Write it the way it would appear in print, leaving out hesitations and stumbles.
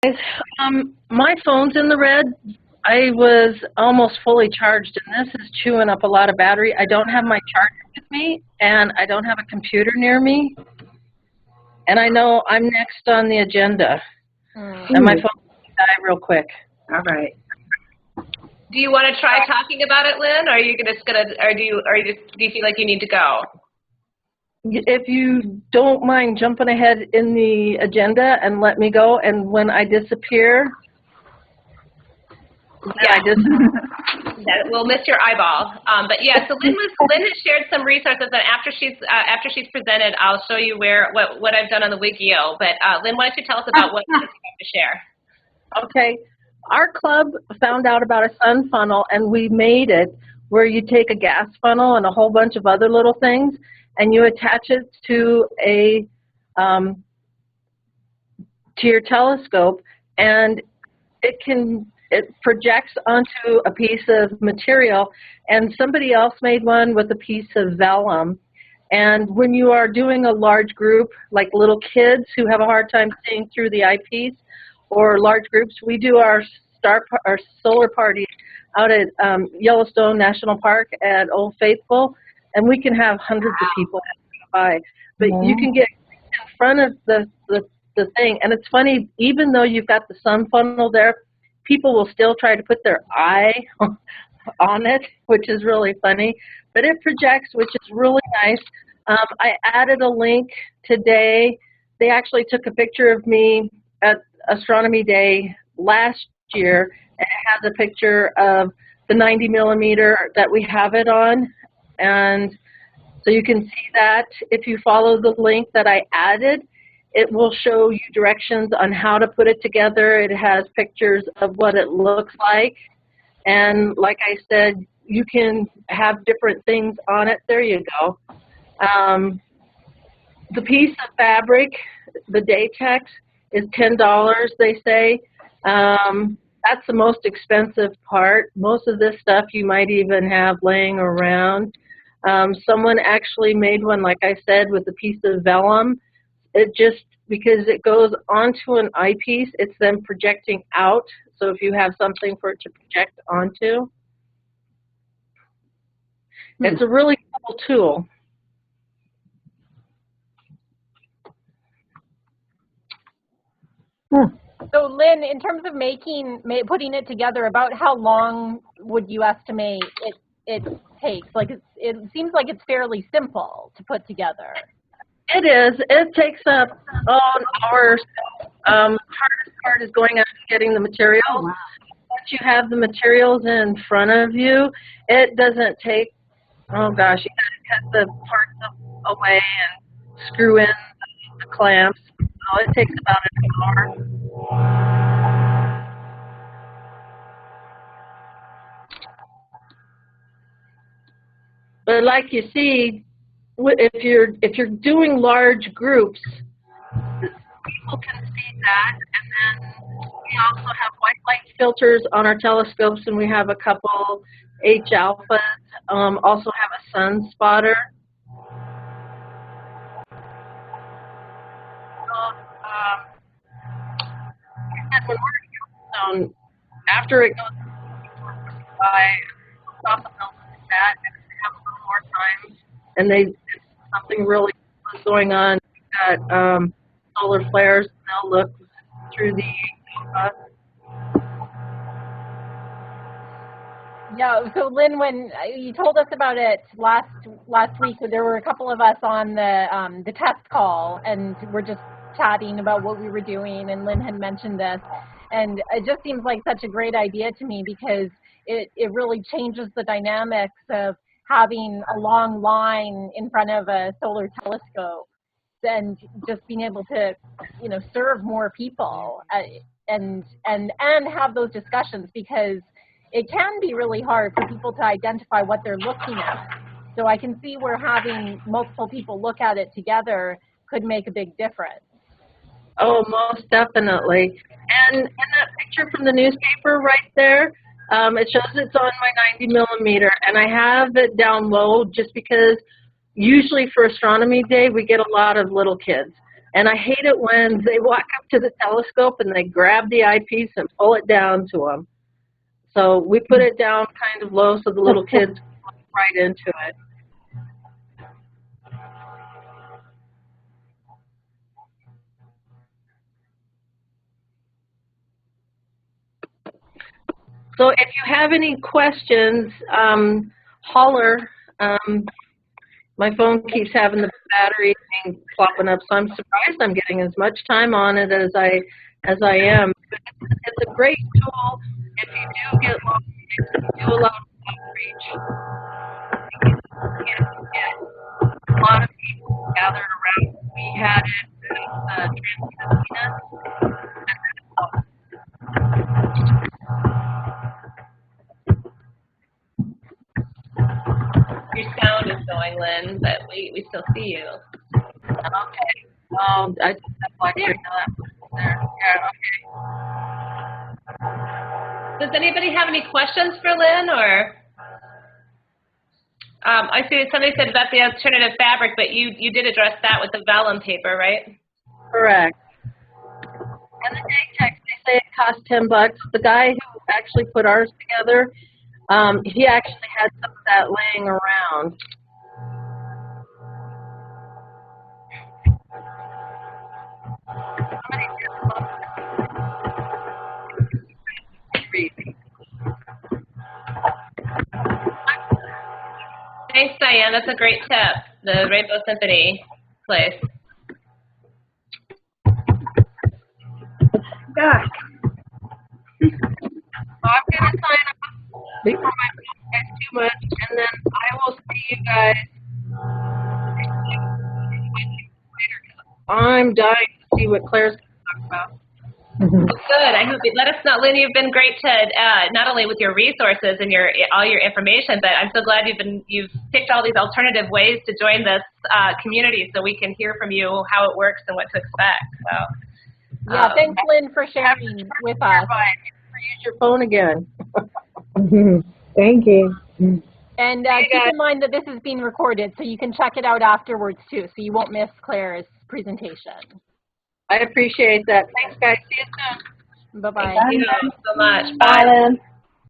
My phone's in the red. I was almost fully charged, and this is chewing up a lot of battery. I don't have my charger with me, and I don't have a computer near me. And I know I'm next on the agenda, and my phone will die real quick. All right. Do you want to try talking about it, Lynn, or are you just gonna, or do you feel like you need to go? If you don't mind jumping ahead in the agenda and let me go, and when I disappear, yeah, we'll miss your eyeball. But yeah, so Lynn has shared some resources, and after she's presented, I'll show you what I've done on the Wigio. But Lynn, why don't you tell us about what you have to share? Okay, our club found out about a sun funnel, and we made it where you take a gas funnel and a whole bunch of other little things, and you attach it to your telescope, and it projects onto a piece of material. And somebody else made one with a piece of vellum. And when you are doing a large group, like little kids who have a hard time seeing through the eyepiece, or large groups, we do our solar party out at Yellowstone National Park at Old Faithful, and we can have hundreds of people by. But you can get in front of the thing, and it's funny, even though you've got the sun funnel there, people will still try to put their eye on it, which is really funny. But it projects, which is really nice. I added a link today. They actually took a picture of me at Astronomy Day last year, and it has a picture of the 90 millimeter that we have it on. And so you can see that. If you follow the link that I added, it will show you directions on how to put it together. It has pictures of what it looks like. And like I said, you can have different things on it. There you go. The piece of fabric, the Daytex, is $10, they say. That's the most expensive part. Most of this stuff you might even have laying around. Someone actually made one, like I said, with a piece of vellum. It just, because it goes onto an eyepiece, it's then projecting out. So if you have something for it to project onto, it's a really cool tool. So Lynn, in terms of putting it together, about how long would you estimate it takes? Like it seems like it's fairly simple to put together. It is. It takes up an hour. The hardest part is going out and getting the materials. Oh, wow. Once you have the materials in front of you, it doesn't take, oh gosh, you got to cut the parts away and screw in the clamps. So it takes about an hour. But like you see, if you're doing large groups, people can see that. And then we also have white light filters on our telescopes, and we have a couple H alphas. Also have a sun spotter. When we're in Yellowstone, after it goes by, often they'll look at that and have a little more time, and something really was going on. We've got solar flares, and they'll look through the Yeah, so Lynn, when you told us about it last week, there were a couple of us on the test call, and we're just chatting about what we were doing, and Lynn had mentioned this, and it just seems like such a great idea to me, because it really changes the dynamics of having a long line in front of a solar telescope and just being able to, serve more people and have those discussions, because it can be really hard for people to identify what they're looking at. So I can see where having multiple people look at it together could make a big difference. Oh, most definitely. And that picture from the newspaper right there, it shows it's on my 90 millimeter, and I have it down low just because usually for Astronomy Day we get a lot of little kids. And I hate it when they walk up to the telescope and they grab the eyepiece and pull it down to them. So we put it down kind of low so the little kids look right into it. So if you have any questions, holler. My phone keeps having the battery thing plopping up, so I'm surprised I'm getting as much time on it as I am. But it's a great tool if you do get lost, if you do a lot of outreach. You get a lot of people gathered around. We had it at Trans. Your sound is going, Lynn, but we still see you. Okay. I just have like there. Yeah, okay. Does anybody have any questions for Lynn, or? I see somebody said about the alternative fabric, but you did address that with the vellum paper, right? Correct. And the day text, they say it cost $10. The guy who actually put ours together, he actually had some of that laying around. Thanks, Diane. That's a great tip. The Rainbow Symphony place. Gosh. So I'm going to sign up before my phone gets too much, and then I will see you guys later. I'm dying to see what Claire's going to talk about. Good. I hope you let us know, Lynn. You've been great to not only with your resources and all your information, but I'm so glad you've picked all these alternative ways to join this community, so we can hear from you how it works and what to expect. So, yeah, thanks, Lynn, for sharing with us. Use your phone again. Thank you. And keep in mind that this is being recorded, so you can check it out afterwards too, so you won't miss Claire's presentation. I appreciate that. Thanks, guys. See you soon. Bye-bye. thank you so much. Bye, Lynn.